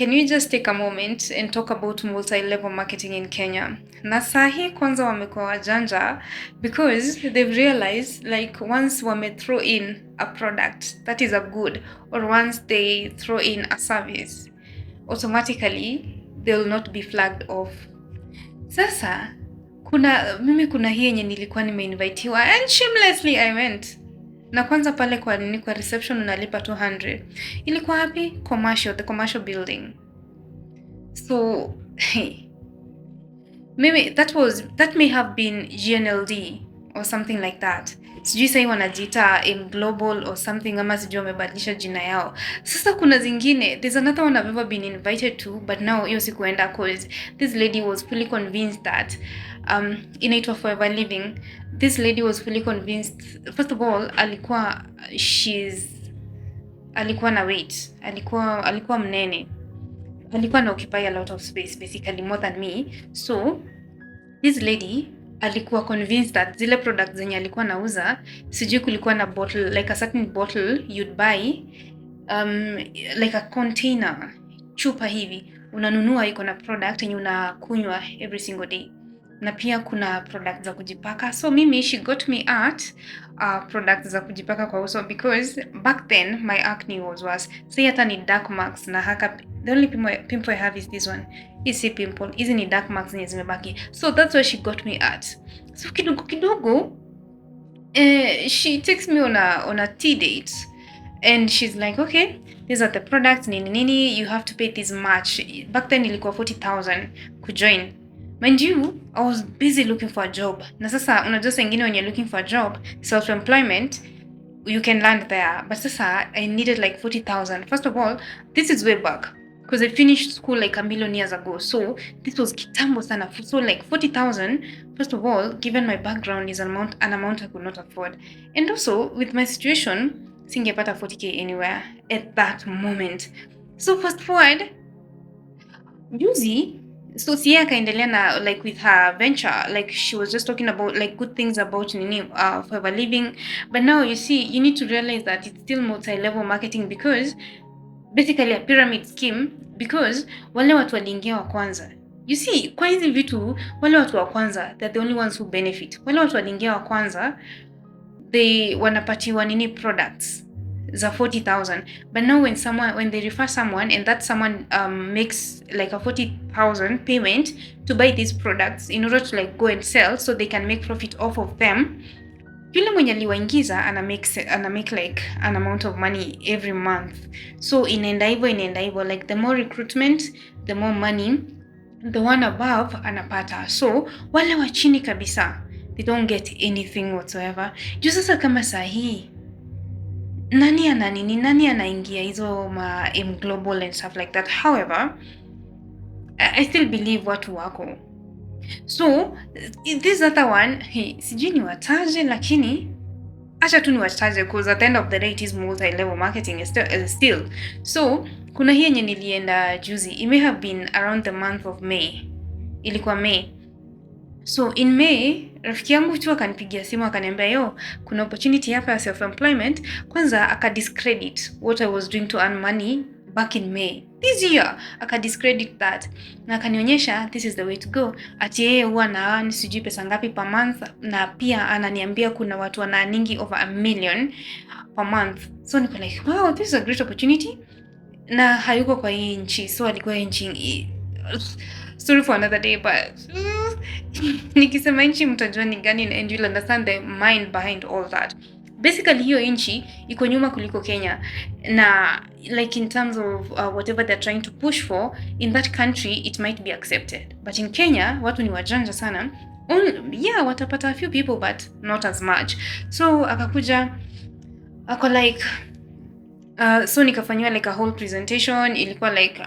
can we just take a moment and talk about multi-level marketing in Kenya? Na sahi kwanza wamekuwa wajanja because they've realized like once wame throw in a product that is a good, or once they throw in a service, automatically they will not be flagged off. Sasa kuna hii yenye nilikuwa nimeinvitiwa and shamelessly I went. Na kwanza pale kwa reception unalipa 200. Ilikuwa wapi? The commercial building. So maybe that may have been GNLD or something like that. Sijui sahii wanajiita M Global or something, ama sijui wamebadilisha jina yao. Sasa kuna zingine, there's another one I've ever been invited to, but now hiyo sikuenda cause this lady was fully convinced that inaitwa Forever Living. This lady was fully convinced, first of all, alikuwa na weight, alikuwa mnene, alikuwa na occupy a lot of space, basically more than me. So this lady alikuwa convinced that zile products zenye alikuwa nauza, sijui kulikuwa na bottle, like a certain bottle you'd buy, like a container, chupa hivi unanunua, iko na product yenye unakunywa every single day, na pia kuna products za kujipaka. So mimi, she got me at products za kujipaka kwa uso, because back then my acne was worse. So hata ni dark marks na haka, the only pimple I have is this one. Isi pimple, hizi ni dark marks zenye zimebaki. So that's why she got me at. So kidogo she takes me on a tea date, and she's like, okay, these are the products, nini, you have to pay this much. Back then ilikuwa 40,000 kujoin. Mind you, I was busy looking for a job. Na sasa unajua sengine when you're looking for a job, self-employment, you can land there. But sasa I needed like 40,000. First of all, this is way back, because I finished school like a million years ago. So this was kitambo sana. So like 40,000, first of all, given my background, is an amount I could not afford. And also with my situation, singepata 40k anywhere at that moment. So fast forward, juzi, so Sia akaendelea na like with her venture, like she was just talking about like good things about Forever Living. But now you see, you need to realize that it's still multi-level marketing, because basically a pyramid scheme, because wale watu waliingia wa kwanza. You see, kwa hizi vitu, wale watu wa kwanza, they're the only ones who benefit. Wale watu waliingia wa kwanza, they wanapatiwa products za 40,000. But now when they refer someone, and that someone makes like a 40,000 payment to buy these products in order to like go and sell, so they can make profit off of them, yule mwenye aliwaingiza ana make like an amount of money every month. So inaenda hivyo, like the more recruitment, the more money the one above anapata. So wale wa chini kabisa, they don't get anything whatsoever. Juu sasa kama sahi, nani anaingia hizo ma M Global and stuff like that. However, I still believe watu wako. So this other one, sijui ni wataje, lakini acha tu ni wataje, because at the end of the day it is multi-level marketing still. So kuna hii yenye nilienda juzi, it may have been around the month of May, ilikuwa May. So in May, rafiki yangu tu akanipigia simu akaniambia, yo, kuna opportunity hapa ya self-employment. Kwanza akadiscredit what I was doing to earn money back in May this year, akadiscredit that, na akanionyesha this is the way to go. Ati yeye huwa na sijui pesa ngapi per month, na pia ananiambia kuna watu wanaaningi over 1 million per month. So niko like, wow, this is a great opportunity, na hayuko kwa hii nchi. So alikuwa nchi, sorry for another day, but nikisema nchi mtajua ni gani, and you'll understand the mind behind all that. Basically hiyo nchi iko nyuma kuliko Kenya, na like in terms of whatever they're trying to push for in that country, it might be accepted. But in Kenya watu ni wajanja sana. Yeah, watapata a few people but not as much. So akakuja ako like so nikafanywa like a whole presentation. Ilikuwa like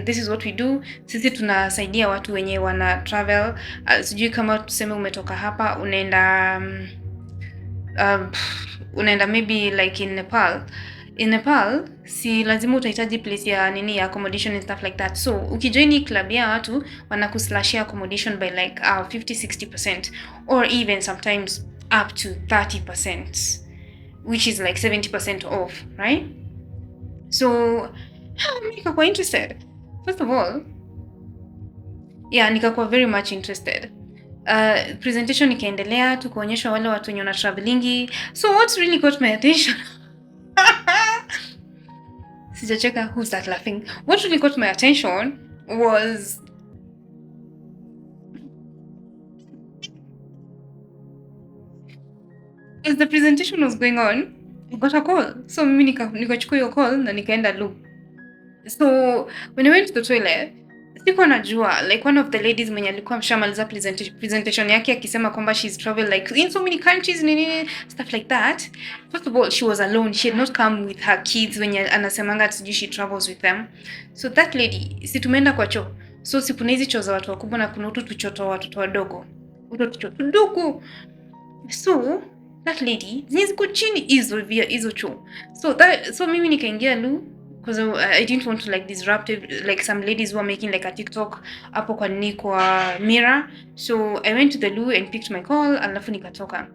this is what we do. Sisi tunasaidia watu wenye wana travel, sijui kama tuseme umetoka hapa unaenda maybe like in Nepal, si lazima utahitaji place ya ya accommodation and stuff like that. So ukijoin club ya watu wanakuslashia accommodation by like 50-60%, or even sometimes up to 30%, which is like 70% off, right? So nikakuwa interested. First of all, yeah, nikakuwa very much interested. Presentation ikaendelea, tukaonyesha wale watu wenye wana travelingi. So what really got my attention sijacheka, who's that laughing? What really got my attention was as the presentation was going on, I got a call. So mimi nikachukua hiyo call na nikaenda loop. So when I went to the toilet, sikuwa najua, like one of the ladies mwenye alikuwa mshamaliza presentation yake akisema kwamba she's traveled like in so many countries nini stuff like that. First of all, she was alone. She had not come with her kids wenye anasemanga sijui she travels with them. So that lady, si tumeenda kwa choo. So si kuna hizi choo za watu wakubwa na kuna tuchoto watoto wadogo. Tuchoto ndogo. So that lady ziko chini hizo choo. So mimi nikaingia lu because I didn't want to like disrupt like some ladies who are making like a TikTok hapo kwa Mira. So I went to the loo and picked my call alafu nikatoka.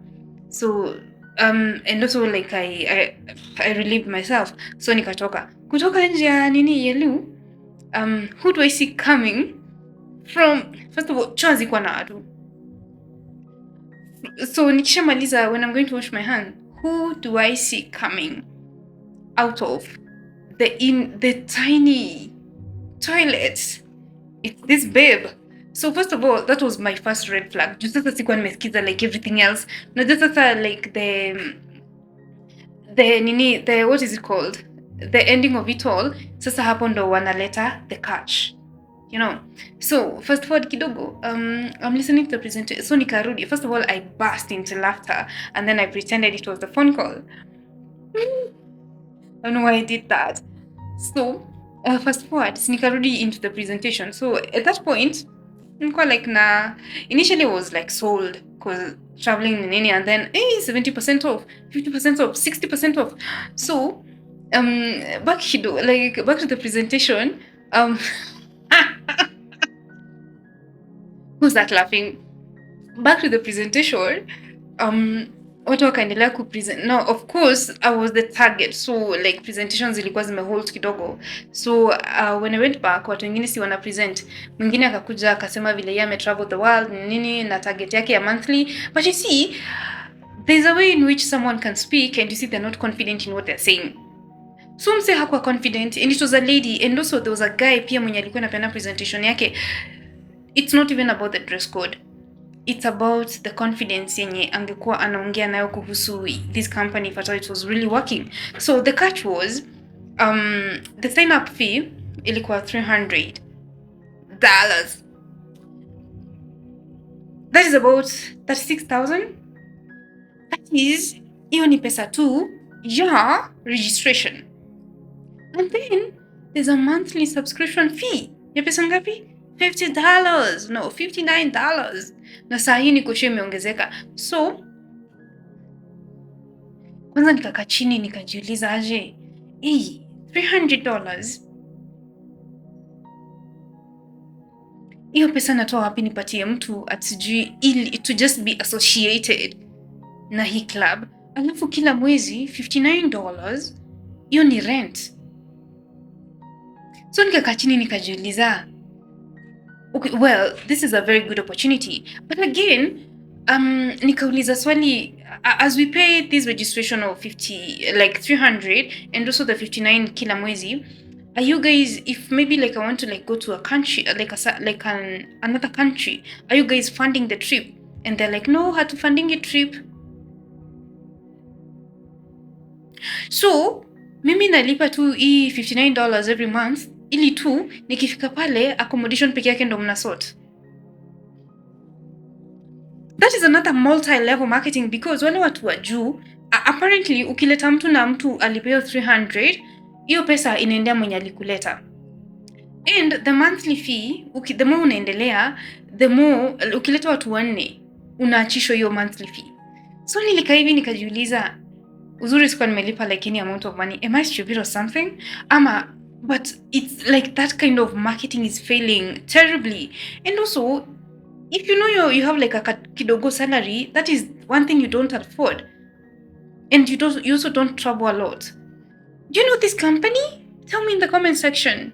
So and also like I relieved myself. So nikatoka. Kutoka nje ya nini ya loo, who do I see coming from? First of all, choo ziko na watu. So nikishamaliza, when I'm going to wash my hand, who do I see coming out of the tiny toilet? It's this babe. So first of all, that was my first red flag. Just sasa sikuwa nimesikiza like everything else. Na just sasa like the what is it called? The ending of it all. Sasa hapo ndo wanaleta the catch. You know, so fast forward kidogo, I'm listening to the presentation. So nikarudi. First of all, I burst into laughter and then I pretended it was the phone call. I don't know why I did that. So fast forward, nikarudi into the presentation. So at that point, like initially it was like sold because traveling in India, and then 70% off, 50% off, 60% off. So back to the presentation. Who's that laughing? Back to the presentation. Watu wakaendelea kupresent. No, of course I was the target. So like presentations zilikuwa zimehold kidogo. So when I went back, watu wengine si wana present. Mwingine akakuja akasema vile yeye ametravel the world nini na target yake ya monthly. But you see, there's a way in which someone can speak and you see they're not confident in what they're saying. So mse hakuwa confident and it was a lady and also there was a guy pia mwenye alikuwa anapeana presentation yake. It's not even about the dress code. It's about the confidence yenye angekuwa anaongea nayo kuhusu this company if at all it was really working. So the catch was the sign up fee ilikuwa $300. That is about 36,000. That is hiyo ni pesa tu ya registration. And then there's a monthly subscription fee. Ya pesa ngapi? $50. No, $59. Na saa hii niko sure imeongezeka. So kwanza nikakaa chini nikajiuliza aje, $300 hiyo pesa natoa wapi nipatie mtu atijui ili to just be associated na hii club, alafu kila mwezi $59 hiyo ni rent. So nikakaa chini nikajiuliza, okay, well, this is a very good opportunity. But again, nikauliza swali, as we pay this registration of $300 and also the $59 kila mwezi, are you guys, if maybe like I want to like go to a country, another country, are you guys funding the trip? And they're like, no, hatu funding a trip. So, mimi nalipa tu hii $59 every month, ili tu nikifika pale accommodation peke yake ndo mnasort. That is another multi-level marketing because wale watu wa juu apparently ukileta mtu na mtu alipewa $300, hiyo pesa inaendea mwenye alikuleta. And the monthly fee, the more unaendelea, the more ukileta watu 4 unaachishwa hiyo monthly fee. So nilikaa hivi nikajiuliza, uzuri sikuwa nimelipa like any amount of money, am I stupid or something? But it's like that kind of marketing is failing terribly. And also, if you know you have like a kidogo salary, that is one thing you don't afford. And you also don't travel a lot. Do you know this company? Tell me in the comment section.